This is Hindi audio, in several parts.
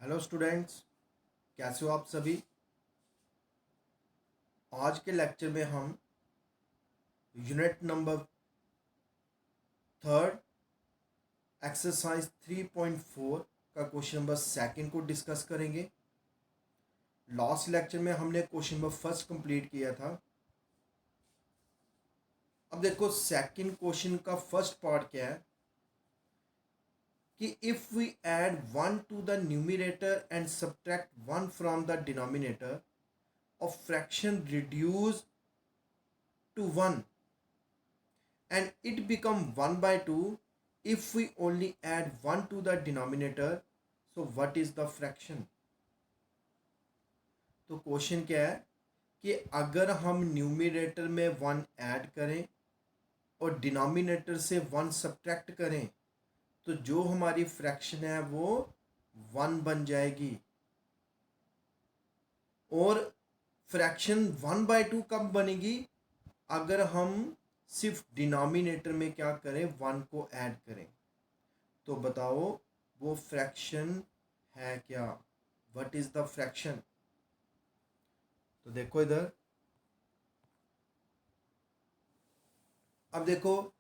हेलो स्टूडेंट्स, कैसे हो आप सभी। आज के लेक्चर में हम यूनिट नंबर थर्ड एक्सरसाइज 3.4 का क्वेश्चन नंबर सेकंड को डिस्कस करेंगे। लास्ट लेक्चर में हमने क्वेश्चन नंबर फर्स्ट कंप्लीट किया था। अब देखो सेकंड क्वेश्चन का फर्स्ट पार्ट क्या है कि if we add 1 to the numerator and subtract 1 from the denominator of fraction reduce to 1 and it become 1 by 2 if we only add 1 to the denominator. So what is the fraction? तो क्वेश्चन क्या है कि अगर हम न्यूमरेटर में 1 ऐड करें और डिनोमिनेटर से 1 सब्ट्रैक्ट करें तो जो हमारी फ्रैक्शन है वो 1 बन जाएगी। और फ्रैक्शन 1 by 2 कब बनेगी? अगर हम सिर्फ डिनोमिनेटर में क्या करें, 1 को ऐड करें। तो बताओ वो फ्रैक्शन है क्या? What is the fraction? तो देखो इधर, अब देखो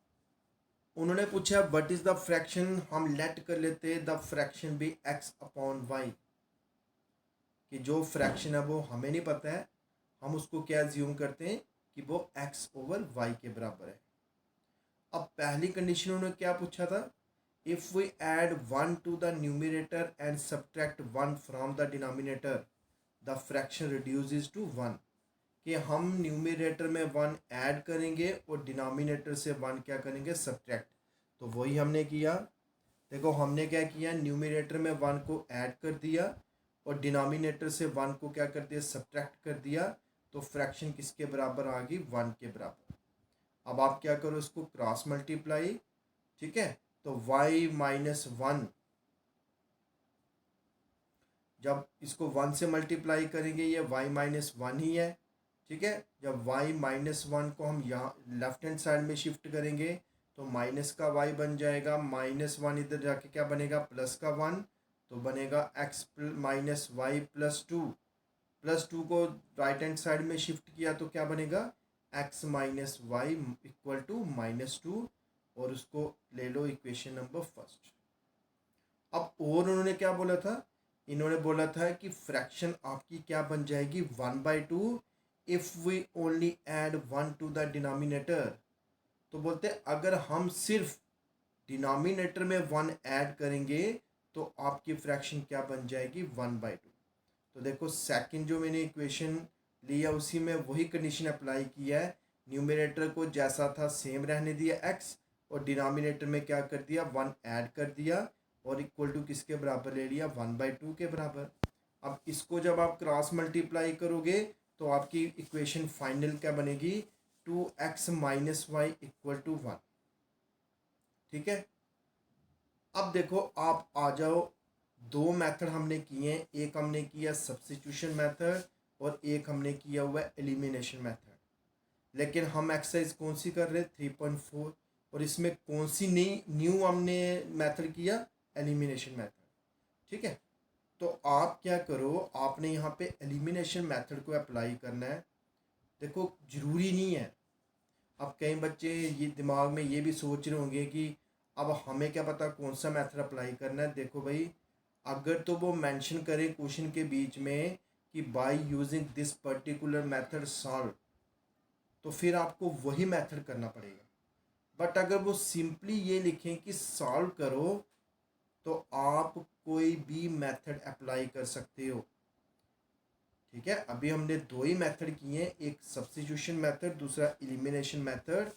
उन्होंने पूछा व्हाट इज द फ्रैक्शन। हम लेट कर लेते the fraction be x upon y, कि जो फ्रैक्शन है वो हमें नहीं पता है, हम उसको क्या ज्यूम करते हैं कि वो एक्स ओवर वाई के बराबर है। अब पहली कंडीशन उन्होंने क्या पूछा था, if we add 1 to the numerator and subtract 1 from the denominator the fraction reduces to 1, कि हम न्यूमरेटर में 1 ऐड करेंगे और डिनोमिनेटर से 1 क्या करेंगे, सब्ट्रैक्ट। तो वही हमने किया। देखो हमने क्या किया, न्यूमरेटर में 1 को ऐड कर दिया और डिनोमिनेटर से 1 को क्या कर दिया, सब्ट्रैक्ट कर दिया। तो फ्रैक्शन किसके बराबर आ गई, 1 के बराबर। अब आप क्या करो, इसको क्रॉस मल्टीप्लाई। ठीक है, तो y माइनस 1, जब इसको 1 से मल्टीप्लाई करेंगे ये y माइनस 1 ही है। ठीक है, जब y माइनस 1 को हम यहाँ लेफ्ट हैंड साइड में शिफ्ट करेंगे तो माइनस का y बन जाएगा, माइनस 1 इधर जाके क्या बनेगा, प्लस का 1। तो बनेगा x minus y plus 2। Plus 2 को राइट हैंड साइड में शिफ्ट किया तो क्या बनेगा, x minus y equal to minus 2। और उसको ले लो इक्वेशन नंबर फर्स्ट। अब और उन्होंने क्या बोला था, इन्होंने बोला था कि फ्रैक्शन आपकी क्या बन जाएगी, 1/2 if we only add 1 to the denominator. तो बोलते अगर हम सिर्फ डिनोमिनेटर में 1 ऐड करेंगे तो आपकी फ्रैक्शन क्या बन जाएगी, 1/2। तो देखो सेकंड जो मैंने इक्वेशन लिया उसी में वही कंडीशन अप्लाई किया है। न्यूमरेटर को जैसा था सेम रहने दिया x, और डिनोमिनेटर में क्या कर दिया, 1 ऐड कर दिया और इक्वल टू किसके बराबर ले लिया, 1/2 के बराबर। अब इसको जब आप क्रॉस मल्टीप्लाई करोगे तो आपकी इक्वेशन फाइनल क्या बनेगी, 2x minus y equal to 1। ठीक है, अब देखो आप आ जाओ, दो मेथड हमने किए हैं, एक हमने किया सब्स्टिट्यूशन मेथड और एक हमने किया हुआ है एलिमिनेशन मेथड। लेकिन हम एक्सरसाइज कौन सी कर रहे हैं, 3.4, और इसमें कौन सी नई न्यू हमने मेथड किया, एलिमिनेशन मेथड। ठीक है, तो आप क्या करो, आपने यहाँ पे एलिमिनेशन मेथड को अप्लाई करना है। देखो ज़रूरी नहीं है, अब कई बच्चे ये दिमाग में ये भी सोच रहे होंगे कि अब हमें क्या पता कौन सा मेथड अप्लाई करना है। देखो भाई, अगर तो वो मेंशन करे क्वेश्चन के बीच में कि by using this particular method solve, तो फिर आपको वही मेथड करना पड़ेगा। बट अगर वो सिंपली ये लिखें कि सॉल्व करो तो आप कोई भी मेथड अप्लाई कर सकते हो। ठीक है, अभी हमने दो ही मेथड किए हैं, एक सब्स्टिट्यूशन मेथड, दूसरा एलिमिनेशन मेथड।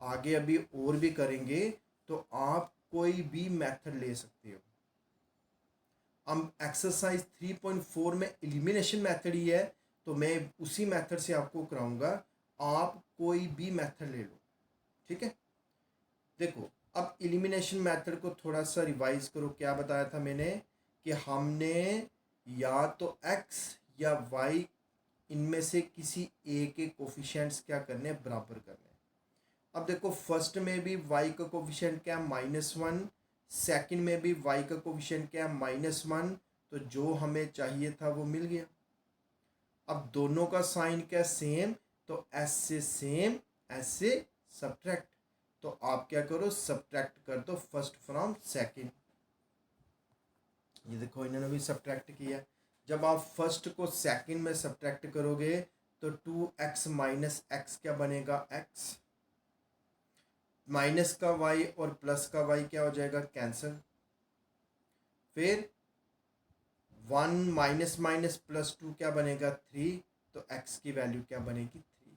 आगे अभी और भी करेंगे, तो आप कोई भी मेथड ले सकते हो। हम एक्सरसाइज 3.4 में एलिमिनेशन मेथड ही है, तो मैं उसी मेथड से आपको कराऊंगा, आप कोई भी मेथड ले लो। ठीक है, देखो अब एलिमिनेशन मेथड को थोड़ा सा रिवाइज करो। क्या बताया था मैंने कि हमने या तो x या y, इनमें से किसी ए के कोफिशिएंट्स क्या करने, बराबर करने। अब देखो फर्स्ट में भी y का कोफिशिएंट क्या है, -1। सेकंड में भी y का कोफिशिएंट क्या है, -1। तो जो हमें चाहिए था वो मिल गया। अब दोनों का साइन क्या सेम, तो एस से सेम एस से सब्ट्रैक्ट। तो आप क्या करो, सब्ट्रैक्ट कर दो फर्स्ट फ्रॉम सेकंड। ये देखो इन्होंने भी सब्ट्रैक्ट किया। जब आप फर्स्ट को सेकंड में सब्ट्रैक्ट करोगे तो 2x माइनस एक्स क्या बनेगा, x माइनस का y और प्लस का y क्या हो जाएगा, कैंसिल। फिर 1 माइनस माइनस प्लस 2 क्या बनेगा, 3। तो x की वैल्यू क्या बनेगी, 3।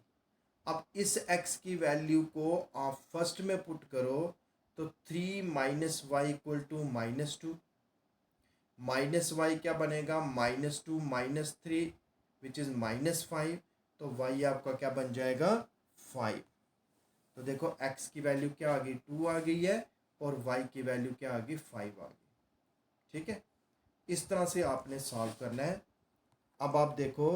अब इस x की वैल्यू को आप फर्स्ट में पुट करो तो 3 minus y equal to -2, minus y क्या बनेगा, -2 -3 विच इज़ -5। तो y आपका क्या बन जाएगा, 5। तो देखो x की वैल्यू क्या आ गई, 2 आ गई है, और y की वैल्यू क्या आ गई, 5 आ गई। ठीक है, इस तरह से आपने सॉल्व करना है। अब आप देखो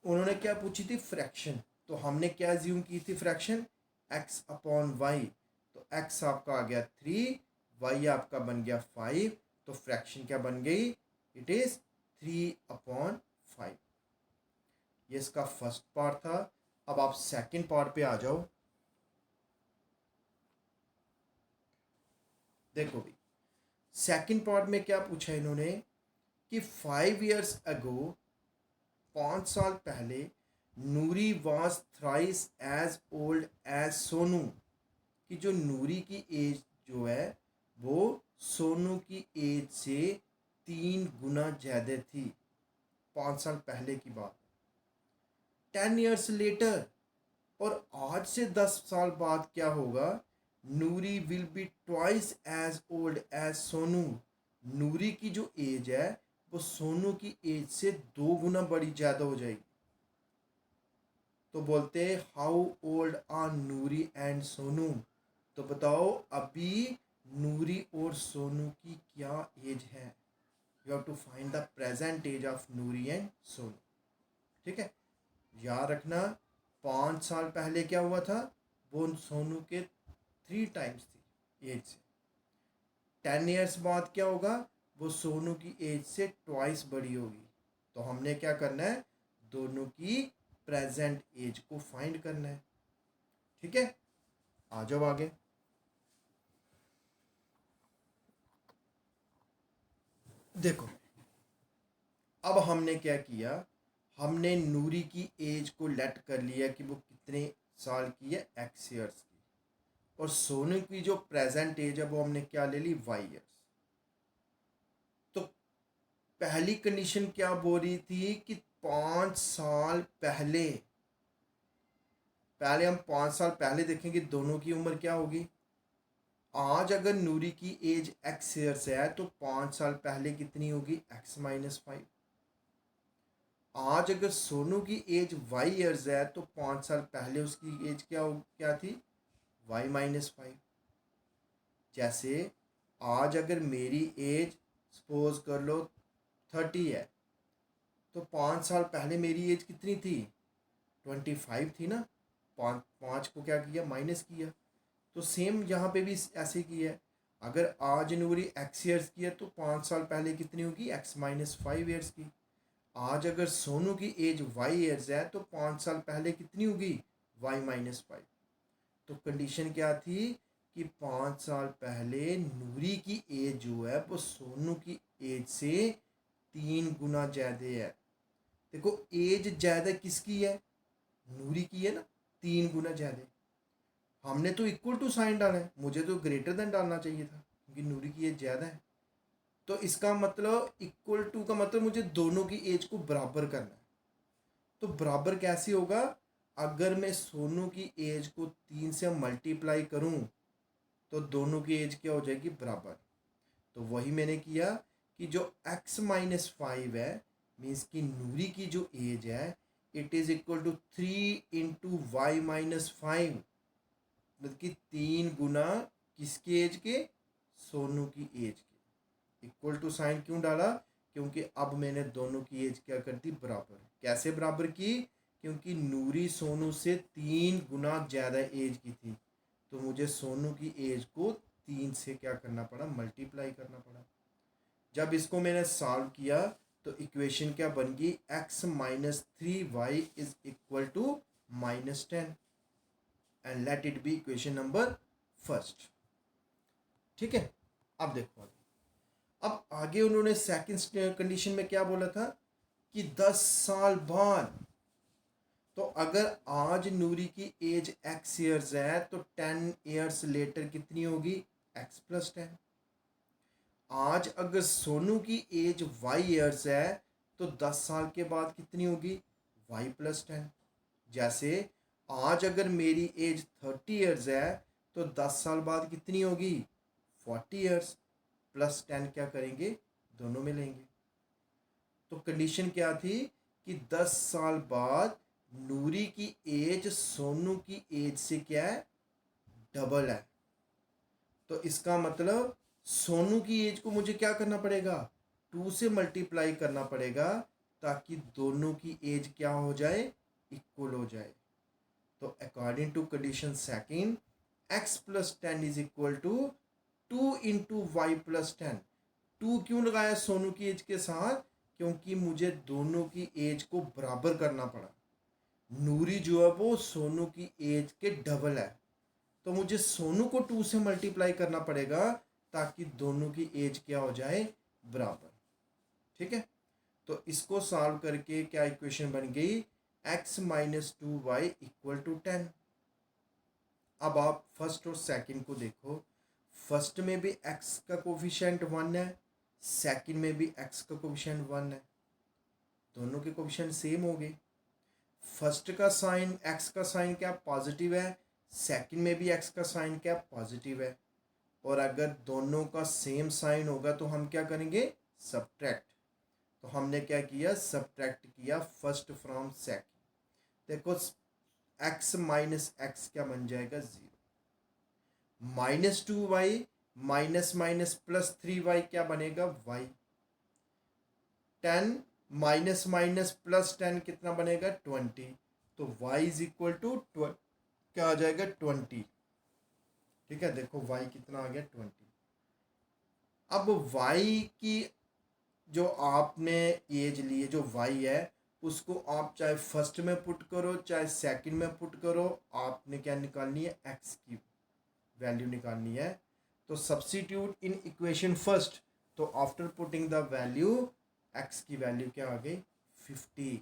उन्होंने क्या पूछी थी, फ्रैक्शन। तो हमने क्या ज्यूम की थी, फ्रैक्शन x अपॉन वाई। तो x आपका आ गया 3, y आपका बन गया 5। तो फ्रैक्शन क्या बन गई, इट इज 3/5। ये इसका फर्स्ट पार्ट था। अब आप सेकंड पार्ट पे आ जाओ। देखो भी सेकंड पार्ट में क्या पूछा इन्होंने कि 5 years अगो, 5 साल पहले, Noori was thrice as old as Sonu. कि जो नूरी की एज जो है वो सोनू की एज से 3 गुना ज़्यादा थी। 5 साल पहले की बात। 10 years लेटर, और आज से 10 साल बाद क्या होगा, Noori will be twice as old as Sonu. Noori की जो एज है वो सोनू की एज से 2 गुना बड़ी ज़्यादा हो जाएगी। तो बोलते हैं how old are Noori and Sonu. तो बताओ अभी नूरी और सोनू की क्या एज है। You have to find the present age of Noori and Sonu. ठीक है, याद रखना 5 साल पहले क्या हुआ था, वो सोनू के 3 times थी एज से। 10 years बाद क्या होगा, वो सोनू की एज से ट्वाइस बड़ी होगी। तो हमने क्या करना है, दोनों की प्रेजेंट एज को फाइंड करना है। ठीक है, आ जाओ आगे। देखो अब हमने क्या किया, हमने नूरी की एज को लेट कर लिया कि वो कितने साल की है, x ईयर्स की। और सोनू की जो प्रेजेंट एज है वो हमने क्या ले ली, y ईयर्स। तो पहली कंडीशन क्या बोल रही थी कि 5 साल पहले, पहले हम 5 साल पहले देखेंगे दोनों की उम्र क्या होगी। आज अगर नूरी की एज x ईयर्स है तो 5 साल पहले कितनी होगी, x-5। आज अगर सोनू की एज y ईयर्स है तो 5 साल पहले उसकी एज क्या थी, y-5। जैसे आज अगर मेरी एज सपोज कर लो 30 है, तो 5 साल पहले मेरी एज कितनी थी, 25 थी ना। 5 को क्या किया, माइनस किया। तो सेम यहाँ पे भी ऐसे किया है। अगर आज नूरी x ईयर्स की है तो 5 साल पहले कितनी होगी, x-5 ईयर्स की। आज अगर सोनू की एज y ईयर्स है तो 5 साल पहले कितनी होगी, y-5। तो कंडीशन क्या थी कि 5 साल पहले नूरी की एज जो है वो सोनू की एज से 3 गुना ज़्यादा है। देखो एज ज़्यादा किसकी है, नूरी की है ना, 3 गुना ज़्यादा। हमने तो इक्वल टू साइन डाला है, मुझे तो ग्रेटर देन डालना चाहिए था क्योंकि नूरी की एज ज़्यादा है। तो इसका मतलब इक्वल टू का मतलब मुझे दोनों की एज को बराबर करना है। तो बराबर कैसे होगा, अगर मैं सोनू की एज को 3 से मल्टीप्लाई करूं तो दोनों की एज क्या हो जाएगी, बराबर। तो वही मैंने किया कि जो x-5 है, मीन्स कि नूरी की जो एज है it is equal to 3 × y-5। मतलब कि 3 गुना किसकी एज के, सोनू की एज के। इक्वल टू साइन क्यों डाला, क्योंकि अब मैंने दोनों की एज क्या कर दी, बराबर। कैसे बराबर की, क्योंकि नूरी सोनू से 3 गुना ज़्यादा एज की थी। तो मुझे सोनू की एज को 3 से क्या करना पड़ा, मल्टीप्लाई करना पड़ा। जब इसको मैंने सॉल्व किया तो इक्वेशन क्या बन गई, x minus 3y is equal to -10 and let it be equation number first. ठीक है, अब देखो आगे। अब आगे उन्होंने सेकंड कंडीशन में क्या बोला था कि 10 साल बाद, तो अगर आज नूरी की एज x ईयर्स है तो 10 ईयर्स लेटर कितनी होगी, x प्लस 10। आज अगर सोनू की एज y ईयर्स है तो 10 साल के बाद कितनी होगी, y प्लस 10। जैसे आज अगर मेरी एज 30 ईयर्स है तो 10 साल बाद कितनी होगी, 40 ईयर्स, प्लस 10 क्या करेंगे, दोनों में लेंगे। तो कंडीशन क्या थी कि 10 साल बाद नूरी की एज सोनू की एज से क्या है, डबल है। तो इसका मतलब सोनू की एज को मुझे क्या करना पड़ेगा, 2 से मल्टीप्लाई करना पड़ेगा ताकि दोनों की एज क्या हो जाए, इक्वल हो जाए। तो according to condition second, x plus 10 is equal to 2 into y plus 10। 2 क्यों लगाया सोनू की एज के साथ, क्योंकि मुझे दोनों की एज को बराबर करना पड़ा। नूरी जो है वो सोनू की एज के डबल है, तो मुझे सोनू को 2 से मल्टीप्लाई करना पड़ेगा ताकि दोनों की एज क्या हो जाए, बराबर। ठीक है, तो इसको सॉल्व करके क्या इक्वेशन बन गई, x minus 2y equal to 10। अब आप फर्स्ट और सेकंड को देखो, फर्स्ट में भी x का कोफिशिएंट 1 है, सेकंड में भी x का कोफिशिएंट 1 है, दोनों के कोफिशिएंट सेम हो गए। फर्स्ट का साइन, x का साइन क्या पॉजिटिव है, सेकंड में भी x का साइन क्या पॉजिटिव है। और अगर दोनों का सेम साइन होगा तो हम क्या करेंगे, सब्ट्रैक्ट। तो हमने क्या किया, सब्ट्रैक्ट किया फर्स्ट फ्रॉम सेकंड। देखो x माइनस एक्स क्या बन जाएगा, 0। -2y minus minus plus 3y क्या बनेगा, y। 10 माइनस माइनस प्लस 10 कितना बनेगा, 20। तो y इज इक्वल टू क्या आ जाएगा, 20। ठीक है, देखो y कितना आ गया, 20। अब y की जो आपने एज ली है, जो y है, उसको आप चाहे फर्स्ट में पुट करो चाहे सेकंड में पुट करो, आपने क्या निकालनी है, x की वैल्यू निकालनी है। तो सब्स्टिट्यूट इन इक्वेशन फर्स्ट, तो after putting the value x की वैल्यू क्या आ गई, 50।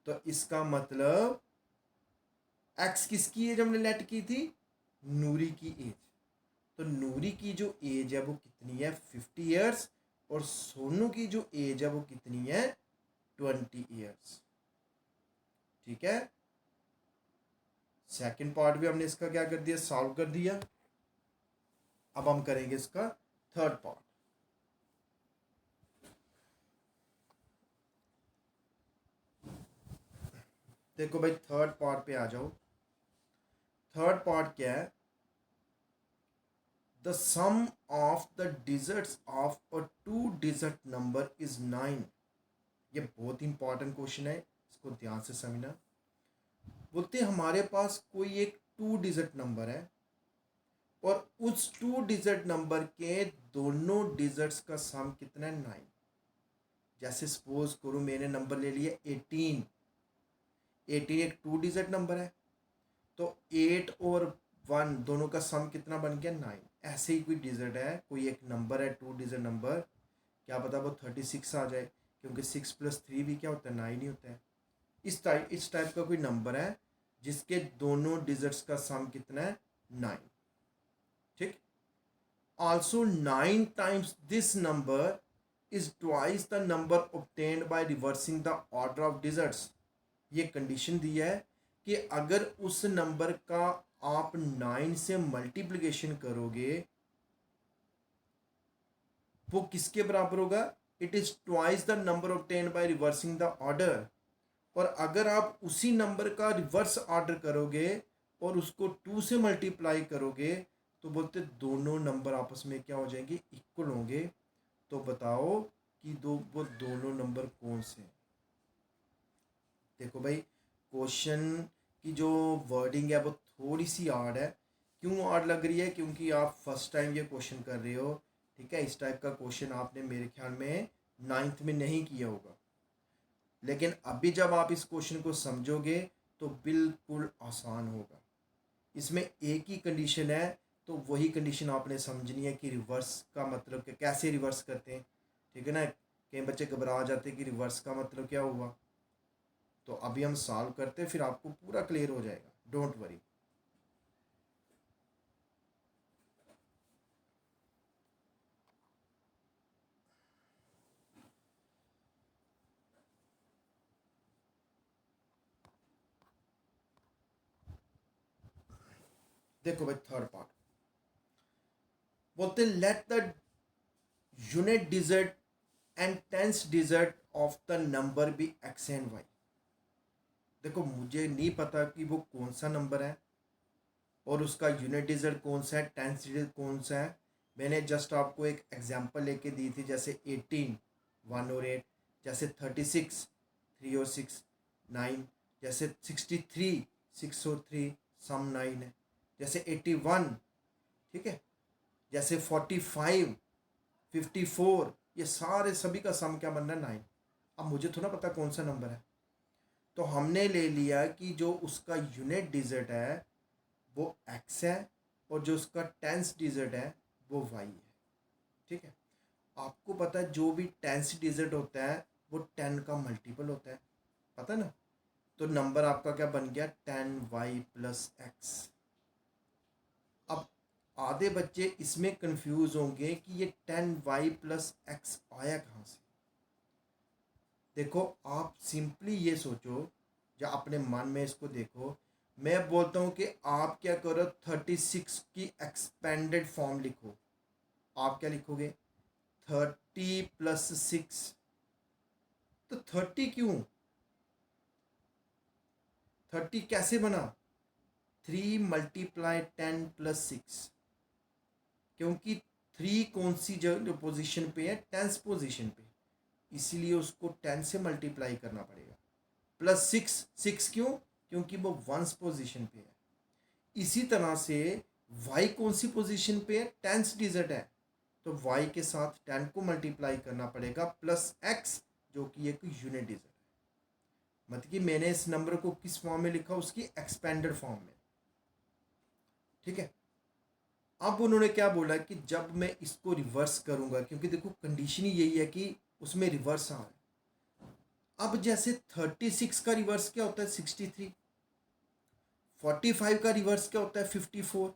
तो इसका मतलब x किसकी एज हमने लेट की थी, नूरी की एज। तो नूरी की जो एज है वो कितनी है, 50 ईयर्स, और सोनू की जो एज है वो कितनी है, 20 ईयर्स। ठीक है, सेकंड पार्ट भी हमने इसका क्या कर दिया, सॉल्व कर दिया। अब हम करेंगे इसका थर्ड पार्ट। देखो भाई, थर्ड पार्ट पे आ जाओ। थर्ड पार्ट क्या है, the sum of the digits of a 2 digit number is 9। ये बहुत इंपॉर्टेंट क्वेश्चन है, इसको ध्यान से समझना। बोलते हमारे पास कोई एक 2 डिजिट नंबर है और उस 2 डिजिट नंबर के दोनों डिजिट्स का सम कितना है, 9। जैसे सपोज करो मैंने नंबर ले लिया 18। 18 एक 2 डिजिट नंबर है, तो 8 और 1 दोनों का सम कितना बन गया, 9। ऐसे ही कोई डिजिट है, कोई एक नंबर है 2 डिजिट नंबर, क्या पता वो 36 आ जाए, क्योंकि 6 प्लस 3 भी क्या होता है, 9 ही होता है। इस टाइप का कोई नंबर है जिसके दोनों डिजिट्स का सम कितना है, 9। ठीक, also 9 times this number is twice the number obtained by reversing the order of digits। ये कंडीशन दी है कि अगर उस नंबर का आप 9 से मल्टीप्लिकेशन करोगे वो किसके बराबर होगा, it is twice the number obtained by reversing the order। और अगर आप उसी नंबर का रिवर्स ऑर्डर करोगे और उसको 2 से मल्टीप्लाई करोगे तो बोलते दोनों नंबर आपस में क्या हो जाएंगे, इक्वल होंगे। तो बताओ कि वो दोनों नंबर कौन से हैं। देखो भाई, क्वेश्चन की जो वर्डिंग है वो थोड़ी सी हार्ड है। क्यों हार्ड लग रही है, क्योंकि आप फर्स्ट टाइम ये क्वेश्चन कर रहे हो। ठीक है, इस टाइप का क्वेश्चन आपने मेरे ख्याल में 9th में नहीं किया होगा, लेकिन अभी जब आप इस क्वेश्चन को समझोगे तो बिल्कुल आसान होगा। इसमें एक ही कंडीशन है, तो वही कंडीशन आपने समझनी है कि रिवर्स का मतलब क्या, कैसे रिवर्स करते हैं। ठीक है ना, कई बच्चे घबरा जाते हैं कि रिवर्स का मतलब क्या हुआ। तो अभी हम सॉल्व करते हैं, फिर आपको पूरा क्लियर हो जाएगा, डोंट वरी। देखो भाई, थर्ड पार्ट बोलते let the unit digit and tens digit of the number be x and y. देखो मुझे नहीं पता कि वो कौन सा नंबर है और उसका यूनिट डिजिट कौन सा है, टेंस डिजिट कौन सा है। मैंने जस्ट आपको एक एग्जांपल लेके दी थी, जैसे 18 1 और 8, जैसे 36 3 और 6 9, जैसे 63 6 और 3 सम 9 है, जैसे 81, ठीक है, जैसे 45 54, ये सारे सभी का सम क्या बन रहा है 9। अब मुझे थोड़ा पता कौन सा नंबर है, तो हमने ले लिया कि जो उसका यूनिट डिजिट है वो एक्स है और जो उसका टेंस डिजिट है वो वाई है। ठीक है, आपको पता है जो भी टेंस डिजिट होता है वो 10 का मल्टीपल होता है, पता ना। तो नंबर आपका क्या बन गया, 10y प्लस एक्स। अब आधे बच्चे इसमें कंफ्यूज होंगे कि ये 10y प्लस एक्स आया कहाँ से। देखो आप सिंपली ये सोचो या अपने मन में इसको देखो, मैं बोलता हूँ कि आप क्या करो, 36 की एक्सपेंडेड फॉर्म लिखो। आप क्या लिखोगे, 30 प्लस 6। तो 30 क्यों, 30 कैसे बना, 3 मल्टीप्लाई 10 प्लस 6, क्योंकि 3 कौन सी जगह पोजीशन पे है, 10th पोजीशन पे, इसीलिए उसको 10 से मल्टीप्लाई करना पड़ेगा। प्लस 6, 6 क्यों, क्योंकि वो 1st पोजीशन पे है। इसी तरह से y कौन सी पोजीशन पे है, 10th डिजिट है, तो y के साथ 10 को मल्टीप्लाई करना पड़ेगा प्लस x, जो कि एक यूनिट डिजिट है। मतलब कि मैंने इस नंबर को किस फॉर्म में लिखा, उसकी एक्सपेंडेड फॉर्म में। ठीक है, अब उन्होंने क्या बोला कि जब मैं इसको रिवर्स करूंगा, क्योंकि देखो कंडीशन ही यही है कि उसमें रिवर्स आ रहा है। अब जैसे 36 का रिवर्स क्या होता है, 63, 45 का रिवर्स क्या होता है, 54,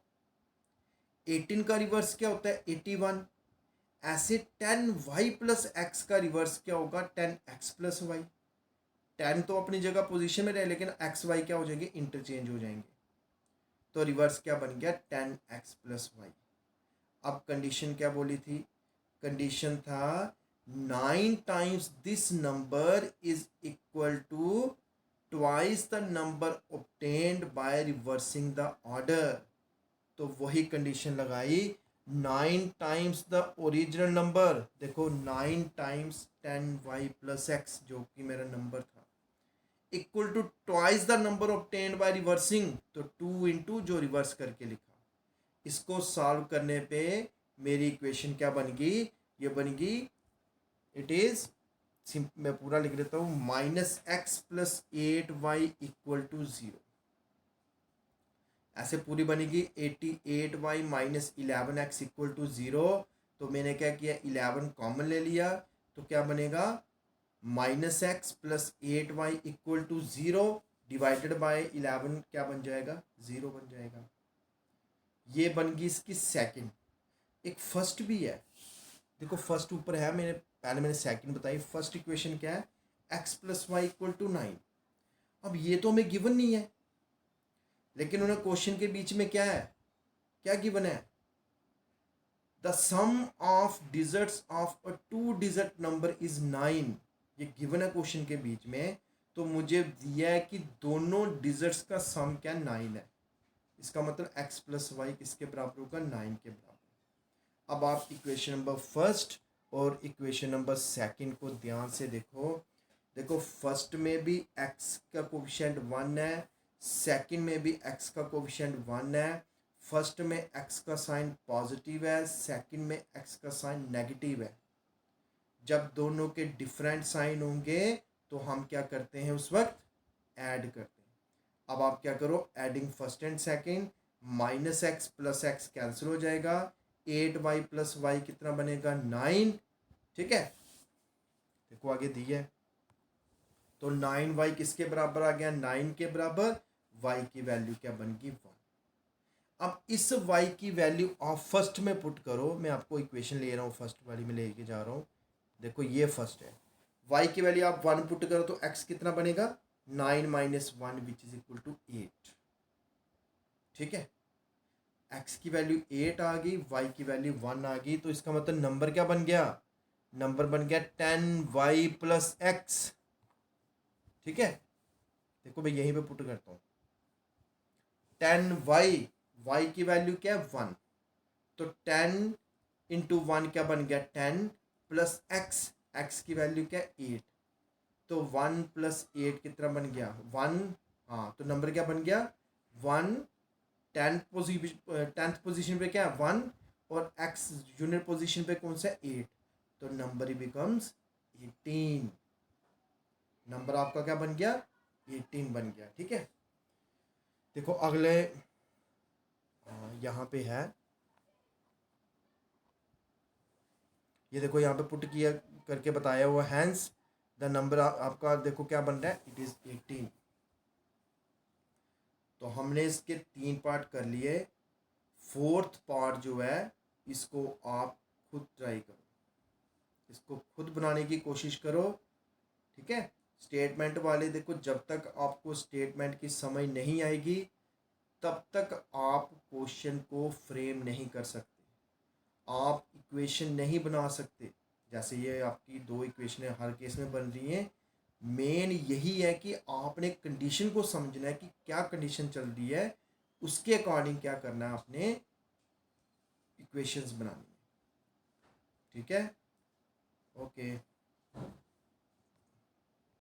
18 का रिवर्स क्या होता है, 81। ऐसे 10y प्लस एक्स का रिवर्स क्या होगा, 10x प्लस वाई। 10 तो अपनी जगह पोजीशन में रहे, लेकिन एक्स वाई क्या हो जाएंगे, इंटरचेंज हो जाएंगे। तो रिवर्स क्या बन गया, 10x प्लस वाई। अब कंडीशन क्या बोली थी, कंडीशन था 9 times this number is equal to twice the number obtained by reversing the order. तो वही कंडीशन लगाई, 9 टाइम्स द ओरिजिनल नंबर, देखो 9 टाइम्स 10y प्लस एक्स जो कि मेरा नंबर था, equal to twice the number obtained by reversing, तो 2 इंटू जो रिवर्स करके लिखा। इसको सॉल्व करने पे मेरी इक्वेशन क्या बन गई, ये बन गई, इट इज, मैं पूरा लिख देता हूँ, -x plus 8y equal to 0। ऐसे पूरी बनेगी 88y minus 11x equal to 0। तो मैंने क्या किया, 11 कॉमन ले लिया, तो क्या बनेगा, -x plus 8y equal to 0 divided by 11 क्या बन जाएगा, 0 बन जाएगा। ये बन गई इसकी सेकंड। एक फर्स्ट भी है, देखो फर्स्ट ऊपर है, मैंने सेकंड बताई। फर्स्ट इक्वेशन क्या है, x plus y equal to 9। अब ये तो हमें गिवन नहीं है, लेकिन उन्हें क्वेश्चन के बीच में क्या है, क्या गिवन है, the sum of digits of a 2 digit number is 9। ये गिवन है क्वेश्चन के बीच में, तो मुझे दिया है कि दोनों डिजिट्स का सम क्या 9 है। इसका मतलब x प्लस वाई किसके बराबर होगा, 9 के बराबर। अब आप इक्वेशन नंबर फर्स्ट और इक्वेशन नंबर सेकंड को ध्यान से देखो। देखो फर्स्ट में भी x का कोफिशिएंट 1 है, सेकंड में भी x का कोफिशिएंट 1 है, फर्स्ट में एक्स का साइन पॉजिटिव है, सेकंड में एक्स का साइन नेगेटिव है। जब दोनों के डिफरेंट साइन होंगे तो हम क्या करते हैं, उस वक्त ऐड करते हैं। अब आप क्या करो, adding first and second, minus x plus x cancel हो जाएगा, 8y प्लस वाई कितना बनेगा, 9। ठीक है, देखो आगे दी है, तो 9y किसके बराबर आ गया, 9 के बराबर। y की वैल्यू क्या बन गई, 1। अब इस y की वैल्यू आप फर्स्ट में पुट करो, मैं आपको इक्वेशन ले रहा हूँ, फर्स्ट वाली में लेके जा रहा हूँ। देखो ये फर्स्ट है, y की वैल्यू आप 1 पुट करो तो x कितना बनेगा, 9 minus 1 which is equal to 8। ठीक है, x की वैल्यू 8 आ गई, y की वैल्यू 1 आ गई, तो इसका मतलब नंबर क्या बन गया, नंबर बन गया 10y प्लस एक्स। ठीक है, देखो मैं यहीं पे पुट करता हूँ, 10y, y की वैल्यू क्या है, 1, तो 10 इंटू 1 क्या बन गया, 10 प्लस एक्स, एक्स की वैल्यू क्या है, 8, तो 1 प्लस 8 कितना बन गया, 1। हाँ, तो नंबर क्या बन गया, 1। 10th पोजीशन पे क्या है, 1, और एक्स यूनिट पोजीशन पे कौन सा है, 8, तो नंबर ही बिकम्स 18। नंबर आपका क्या बन गया, 18 बन गया। ठीक है, देखो अगले यहाँ पे है, ये देखो यहाँ पे पुट किया करके बताया हुआ, हैंस द नंबर आपका देखो क्या बन रहा है, इट इज़ 18। तो हमने इसके 3 पार्ट कर लिए, फोर्थ पार्ट जो है इसको आप खुद ट्राई करो, इसको खुद बनाने की कोशिश करो। ठीक है, स्टेटमेंट वाले देखो, जब तक आपको स्टेटमेंट की समझ नहीं आएगी तब तक आप क्वेश्चन को फ्रेम नहीं कर सकते, आप इक्वेशन नहीं बना सकते। जैसे ये आपकी 2 इक्वेशनें हर केस में बन रही हैं, मेन यही है कि आपने कंडीशन को समझना है कि क्या कंडीशन चल रही है, उसके अकॉर्डिंग क्या करना है आपने इक्वेशंस बनानी है। ठीक है, ओके।